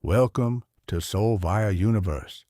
Welcome to Soul Via Universe.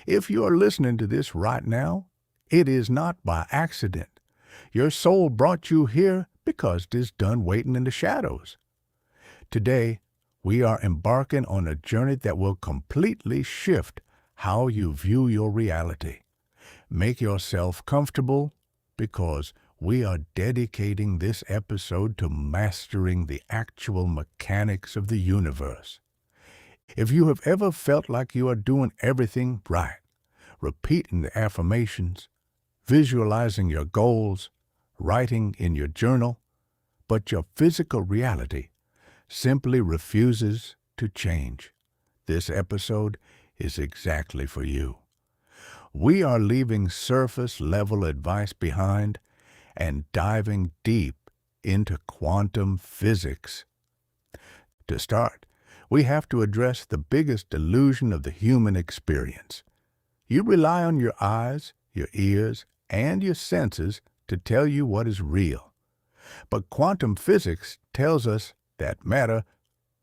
If you are listening to this right now, it is not by accident. Your soul brought you here because it is done waiting in the shadows. Today, we are embarking on a journey that will completely shift how you view your reality. Make yourself comfortable because we are dedicating this episode to mastering the actual mechanics of the universe. If you have ever felt like you are doing everything right, repeating the affirmations, visualizing your goals, writing in your journal, but your physical reality simply refuses to change, this episode is exactly for you. We are leaving surface-level advice behind and diving deep into quantum physics. To start, we have to address the biggest illusion of the human experience. You rely on your eyes, your ears, and your senses to tell you what is real. But quantum physics tells us that matter,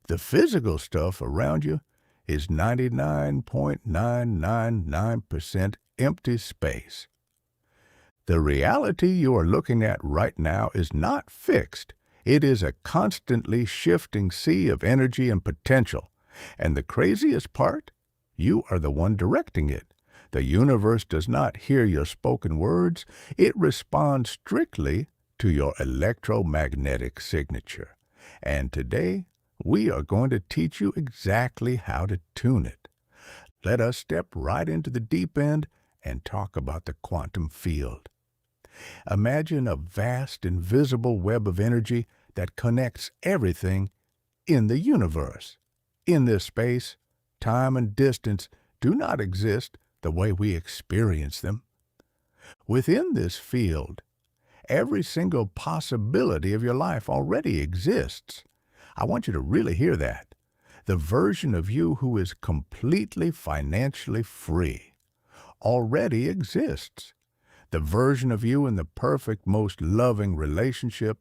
the physical stuff around you, is 99.999% empty space. The reality you are looking at right now is not fixed. It is a constantly shifting sea of energy and potential. And the craziest part? You are the one directing it. The universe does not hear your spoken words. It responds strictly to your electromagnetic signature. And today, we are going to teach you exactly how to tune it. Let us step right into the deep end and talk about the quantum field. Imagine a vast, invisible web of energy that connects everything in the universe. In this space, time and distance do not exist the way we experience them. Within this field, every single possibility of your life already exists. I want you to really hear that. The version of you who is completely financially free already exists. The version of you in the perfect, most loving relationship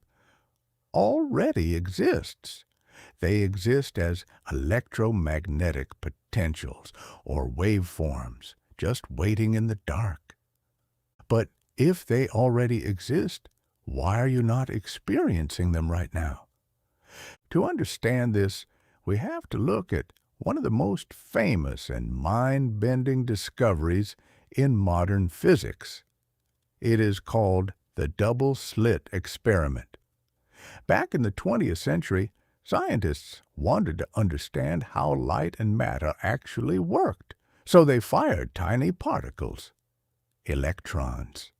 already exists. They exist as electromagnetic potentials or waveforms, just waiting in the dark. But if they already exist, why are you not experiencing them right now? To understand this, we have to look at one of the most famous and mind-bending discoveries in modern physics. It is called the double-slit experiment. Back in the 20th century, scientists wanted to understand how light and matter actually worked, so they fired tiny particles, electrons,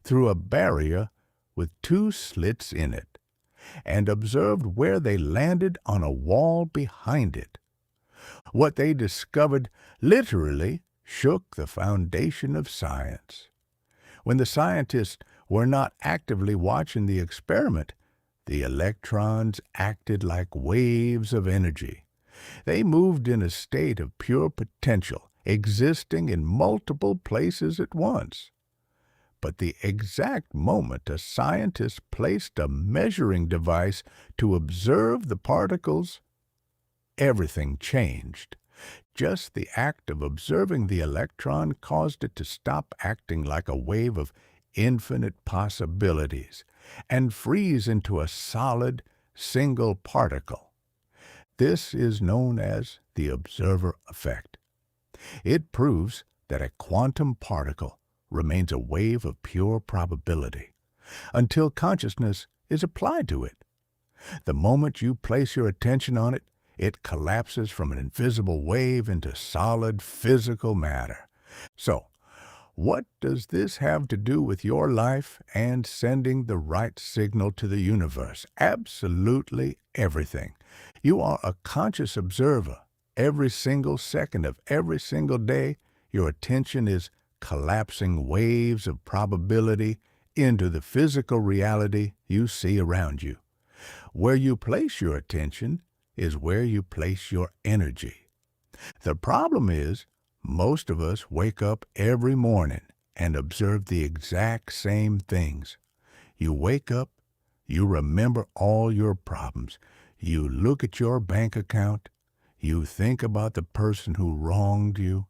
through a barrier with two slits in it, and observed where they landed on a wall behind it. What they discovered literally shook the foundation of science. When the scientists were not actively watching the experiment, the electrons acted like waves of energy. They moved in a state of pure potential, existing in multiple places at once. But the exact moment a scientist placed a measuring device to observe the particles, everything changed. Just the act of observing the electron caused it to stop acting like a wave of infinite possibilities and freeze into a solid, single particle. This is known as the observer effect. It proves that a quantum particle remains a wave of pure probability until consciousness is applied to it. The moment you place your attention on it, it collapses from an invisible wave into solid physical matter. So, what does this have to do with your life and sending the right signal to the universe? Absolutely everything. You are a conscious observer. Every single second of every single day, your attention is collapsing waves of probability into the physical reality you see around you. Where you place your attention is where you place your energy. The problem is, most of us wake up every morning and observe the exact same things. You wake up, you remember all your problems. You look at your bank account, You think about the person who wronged you,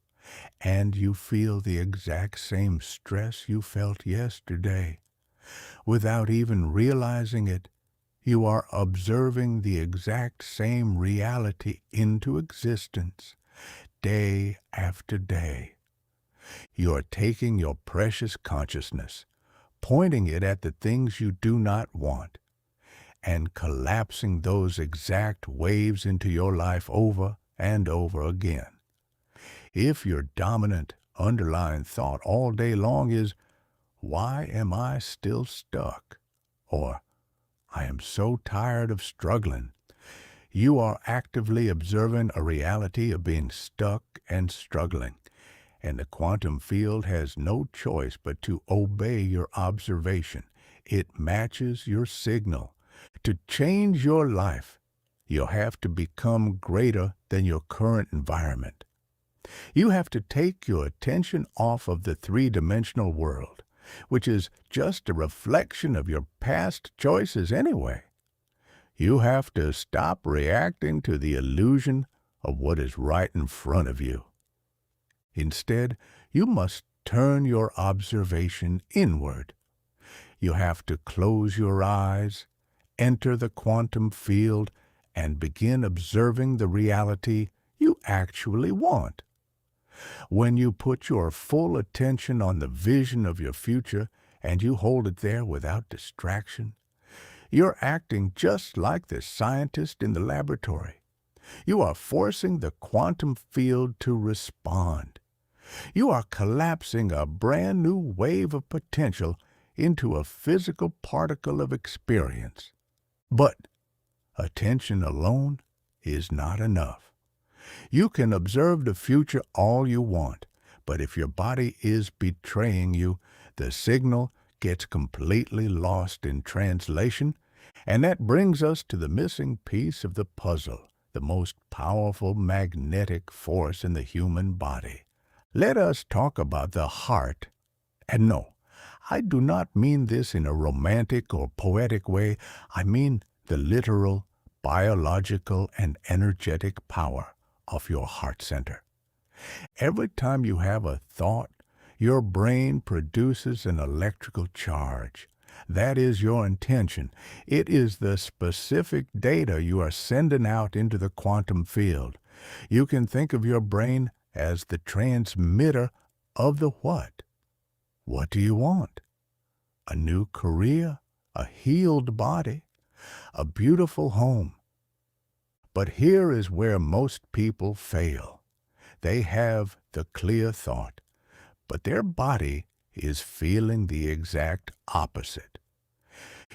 and you feel the exact same stress you felt yesterday. Without even realizing it, you are observing the exact same reality into existence, day after day. You are taking your precious consciousness, pointing it at the things you do not want, and collapsing those exact waves into your life over and over again. If your dominant underlying thought all day long is, "Why am I still stuck?" or "I am so tired of struggling," you are actively observing a reality of being stuck and struggling, and the quantum field has no choice but to obey your observation. It matches your signal. To change your life, you'll have to become greater than your current environment. You have to take your attention off of the three-dimensional world, which is just a reflection of your past choices anyway. You have to stop reacting to the illusion of what is right in front of you. Instead, you must turn your observation inward. You have to close your eyes, enter the quantum field, and begin observing the reality you actually want. When you put your full attention on the vision of your future and you hold it there without distraction, you're acting just like the scientist in the laboratory. You are forcing the quantum field to respond. You are collapsing a brand new wave of potential into a physical particle of experience. But attention alone is not enough. You can observe the future all you want, but if your body is betraying you, the signal gets completely lost in translation, and that brings us to the missing piece of the puzzle, the most powerful magnetic force in the human body. Let us talk about the heart. And no, I do not mean this in a romantic or poetic way. I mean the literal, biological, and energetic power of your heart center. Every time you have a thought, your brain produces an electrical charge. That is your intention. It is the specific data you are sending out into the quantum field. You can think of your brain as the transmitter of the what. What do you want? A new career, a healed body, a beautiful home. But here is where most people fail. They have the clear thought, but their body is feeling the exact opposite.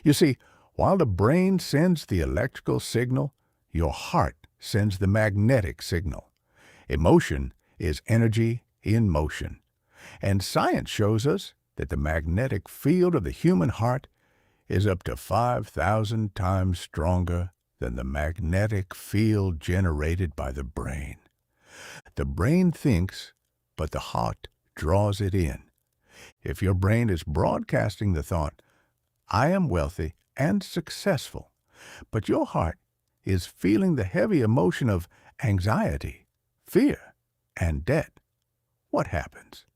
You see, while the brain sends the electrical signal, your heart sends the magnetic signal. Emotion is energy in motion. And science shows us that the magnetic field of the human heart is up to 5,000 times stronger than the magnetic field generated by the brain. The brain thinks, but the heart draws it in. If your brain is broadcasting the thought, "I am wealthy and successful," but your heart is feeling the heavy emotion of anxiety, fear, and debt, what happens?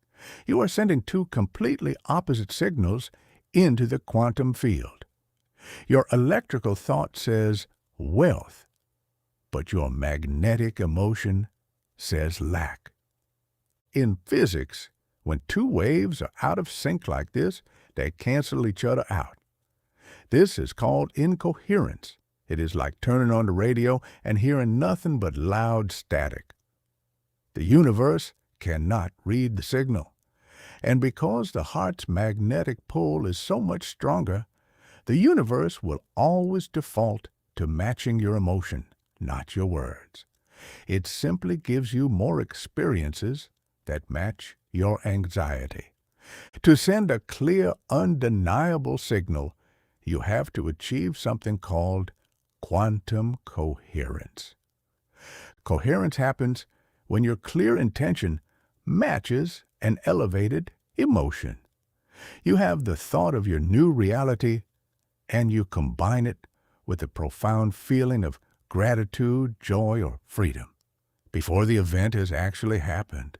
You are sending two completely opposite signals into the quantum field. Your electrical thought says wealth, but your magnetic emotion says lack. In physics, when two waves are out of sync like this, they cancel each other out. This is called incoherence. It is like turning on the radio and hearing nothing but loud static. The universe cannot read the signal. And because the heart's magnetic pull is so much stronger, the universe will always default to matching your emotion, not your words. It simply gives you more experiences that match your anxiety. To send a clear, undeniable signal, you have to achieve something called quantum coherence. Coherence happens when your clear intention matches an elevated emotion. You have the thought of your new reality, and you combine it with a profound feeling of gratitude, joy, or freedom. before the event has actually happened.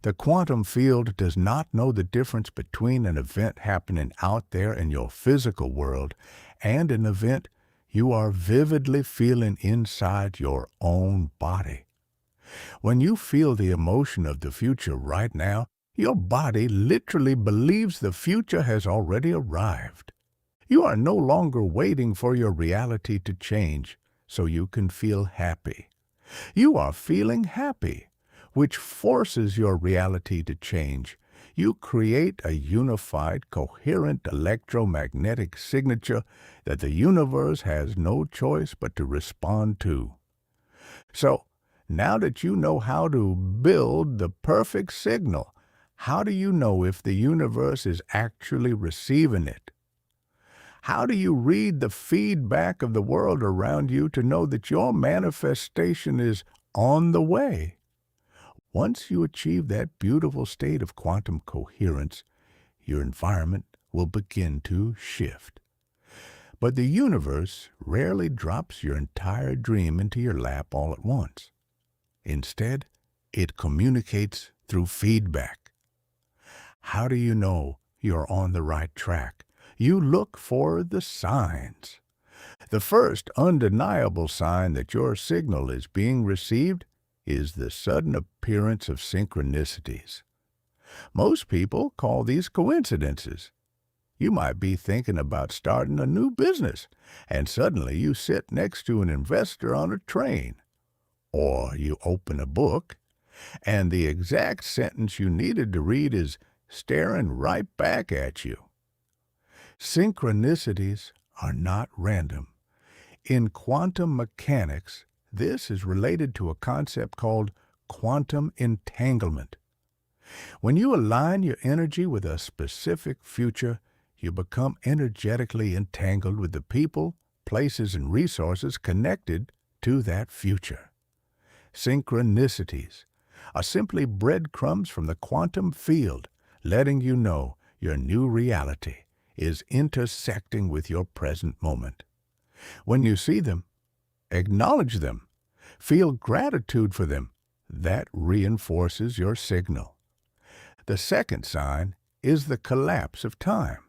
The quantum field does not know the difference between an event happening out there in your physical world and an event you are vividly feeling inside your own body. When you feel the emotion of the future right now, your body literally believes the future has already arrived. You are no longer waiting for your reality to change so you can feel happy. You are feeling happy, which forces your reality to change. You create a unified, coherent electromagnetic signature that the universe has no choice but to respond to. So, now that you know how to build the perfect signal, how do you know if the universe is actually receiving it? How do you read the feedback of the world around you to know that your manifestation is on the way? Once you achieve that beautiful state of quantum coherence, your environment will begin to shift. But the universe rarely drops your entire dream into your lap all at once. Instead, it communicates through feedback. How do you know you're on the right track? You look for the signs. The first undeniable sign that your signal is being received is the sudden appearance of synchronicities. Most people call these coincidences. You might be thinking about starting a new business, and suddenly you sit next to an investor on a train. Or you open a book, and the exact sentence you needed to read is staring right back at you. Synchronicities are not random. In quantum mechanics, this is related to a concept called quantum entanglement. When you align your energy with a specific future, you become energetically entangled with the people, places, and resources connected to that future. Synchronicities are simply breadcrumbs from the quantum field, letting you know your new reality is intersecting with your present moment. When you see them, acknowledge them, feel gratitude for them. That reinforces your signal. The second sign is the collapse of time.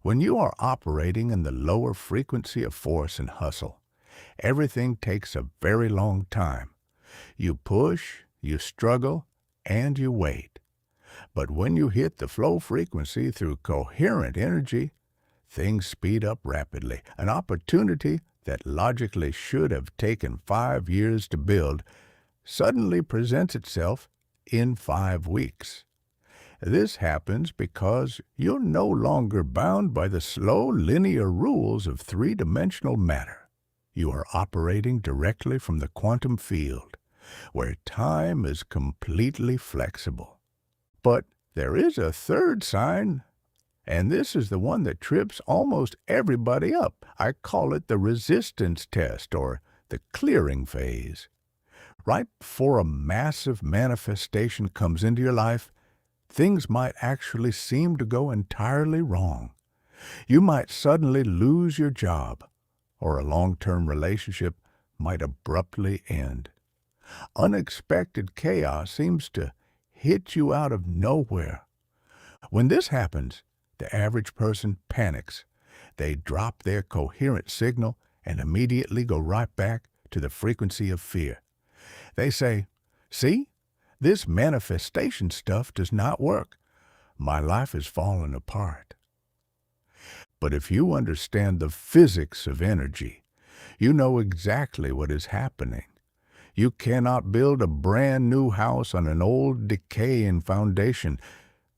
When you are operating in the lower frequency of force and hustle, everything takes a very long time. You push, you struggle, and you wait. But when you hit the flow frequency through coherent energy, things speed up rapidly. An opportunity that logically should have taken 5 years to build suddenly presents itself in 5 weeks. This happens because you're no longer bound by the slow, linear rules of three-dimensional matter. You are operating directly from the quantum field, where time is completely flexible. But there is a third sign, and this is the one that trips almost everybody up. I call it the resistance test, or the clearing phase. Right before a massive manifestation comes into your life, things might actually seem to go entirely wrong. You might suddenly lose your job, or a long-term relationship might abruptly end. Unexpected chaos seems to hit you out of nowhere. When this happens, the average person panics. They drop their coherent signal and immediately go right back to the frequency of fear. They say, "See? This manifestation stuff does not work. My life is falling apart." But if you understand the physics of energy, you know exactly what is happening. You cannot build a brand new house on an old decaying foundation.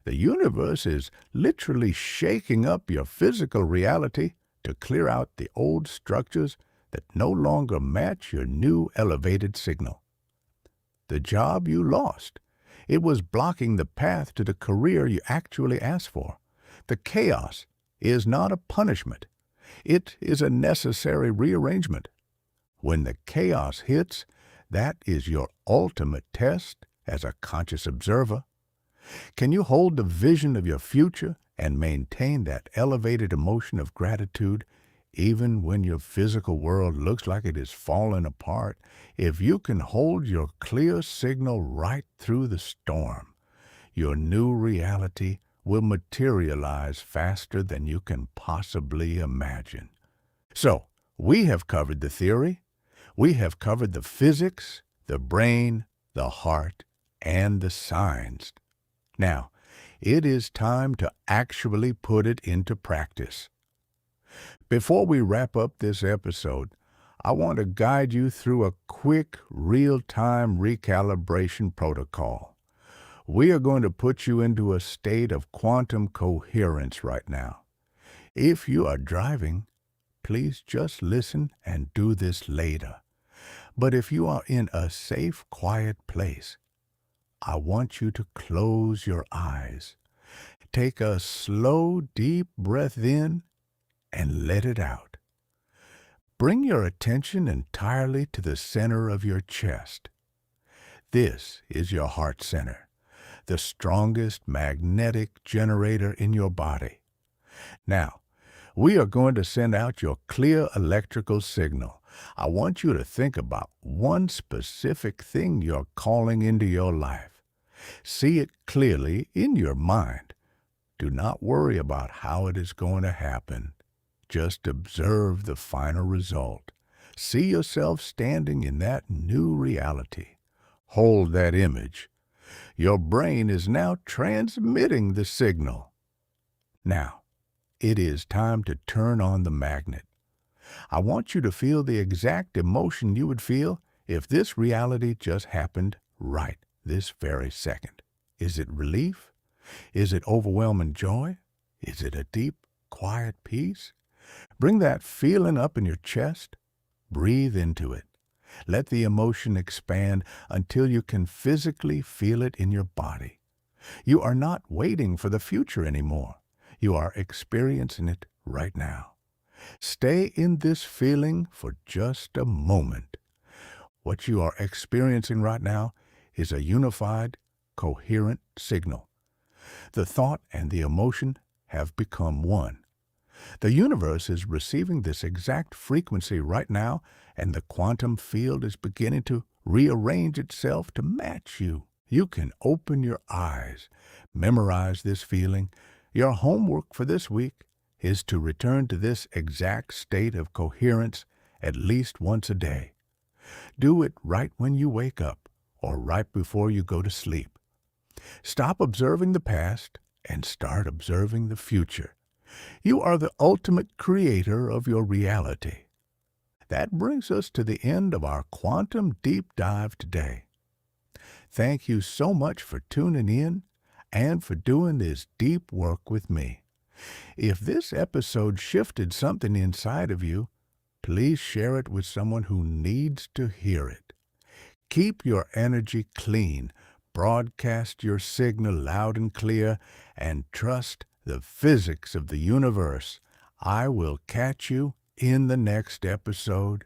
The universe is literally shaking up your physical reality to clear out the old structures that no longer match your new elevated signal. The job you lost, it was blocking the path to the career you actually asked for. The chaos is not a punishment. It is a necessary rearrangement. When the chaos hits, that is your ultimate test as a conscious observer. Can you hold the vision of your future and maintain that elevated emotion of gratitude Even when your physical world looks like it is falling apart, if you can hold your clear signal right through the storm, your new reality will materialize faster than you can possibly imagine. So, we have covered the theory, we have covered the physics, the brain, the heart, and the science. Now, it is time to actually put it into practice. Before we wrap up this episode, I want to guide you through a quick, real-time recalibration protocol. We are going to put you into a state of quantum coherence right now. If you are driving, please just listen and do this later. But if you are in a safe, quiet place, I want you to close your eyes. Take a slow, deep breath in and let it out. Bring your attention entirely to the center of your chest. This is your heart center, the strongest magnetic generator in your body. Now, we are going to send out your clear electrical signal. I want you to think about one specific thing you're calling into your life. See it clearly in your mind. Do not worry about how it is going to happen. Just observe the final result. See yourself standing in that new reality. Hold that image. Your brain is now transmitting the signal. Now, it is time to turn on the magnet. I want you to feel the exact emotion you would feel if this reality just happened right this very second. Is it relief? Is it overwhelming joy? Is it a deep, quiet peace? Bring that feeling up in your chest. Breathe into it. Let the emotion expand until you can physically feel it in your body. You are not waiting for the future anymore. You are experiencing it right now. Stay in this feeling for just a moment. What you are experiencing right now is a unified, coherent signal. The thought and the emotion have become one. The universe is receiving this exact frequency right now, and the quantum field is beginning to rearrange itself to match you. You can open your eyes, memorize this feeling. Your homework for this week is to return to this exact state of coherence at least once a day. Do it right when you wake up or right before you go to sleep. Stop observing the past and start observing the future. You are the ultimate creator of your reality. That brings us to the end of our quantum deep dive today. Thank you so much for tuning in and for doing this deep work with me. If this episode shifted something inside of you, please share it with someone who needs to hear it. Keep your energy clean, broadcast your signal loud and clear, and trust the physics of the universe. I will catch you in the next episode.